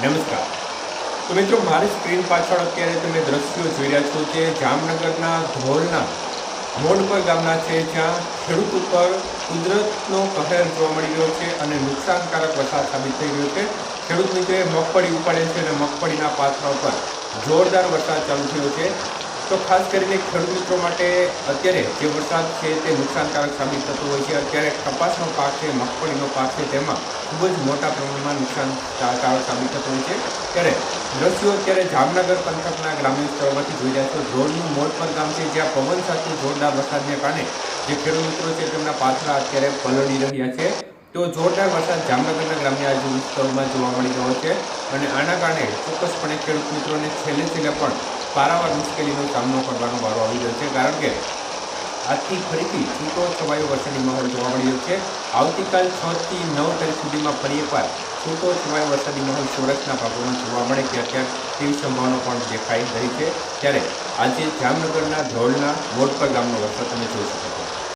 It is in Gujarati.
નમસ્કાર। તો મિત્રો, મારી સ્ક્રીન પાછળ અત્યારે તમે દ્રશ્યો જોઈ રહ્યા છો જે જામનગરના ધોળના મોડપર ગામના છે, જ્યાં ખેડૂત ઉપર કુદરતનો કહેર જોવા મળી રહ્યો છે અને નુકસાનકારક વરસાદ સાબિત થઈ રહ્યો છે। ખેડૂત મિત્રોએ મગફળી ઉપાડે છે અને મગફળીના પાથરા ઉપર જોરદાર વરસાદ ચાલુ થયો છે। તો ખાસ કરીને ખેડૂત મિત્રો માટે અત્યારે જે વરસાદ છે તે નુકસાનકારક સાબિત થતો હોય છે। અત્યારે કપાસનો પાક છે, મગફળીનો પાક છે, તેમાં ખૂબ જ મોટા પ્રમાણમાં નુકસાનકારક સાબિત થતો હોય છે। ત્યારે દ્રશ્યો અત્યારે જામનગર પંથકના ગ્રામ્ય વિસ્તારોમાંથી જોઈ રહ્યા છો। ધોળનું મોડપર ગામ છે, જ્યાં પવન સાથે જોરદાર વરસાદને કારણે જે ખેડૂત મિત્રો છે તેમના પાથરા અત્યારે પલળી રહ્યા છે। તો જોરદાર વરસાદ જામનગરના ગ્રામ્ય વિસ્તારોમાં જોવા મળી રહ્યો છે અને આના કારણે ચોક્કસપણે ખેડૂત મિત્રોને છેલ્લે પણ પારાવાર મુશ્કેલીનો સામનો કરવાનો વારો આવી રહ્યો છે, કારણ કે આજથી ફરીથી છૂટો છવાયો વરસાદી માહોલ જોવા મળી રહ્યો છે। આવતીકાલ 6 થી 9 તારીખ સુધીમાં ફરી એકવાર છૂટો છવાયો વરસાદી માહોલ સૌરાષ્ટ્રના ભાગોમાં જોવા મળે ક્યાંક તેવી સંભાવના પણ દેખાઈ રહી છે। ત્યારે આજે જામનગરના ધોળના મોડપર ગામનો વરસાદ તમે જોઈ શકો છો।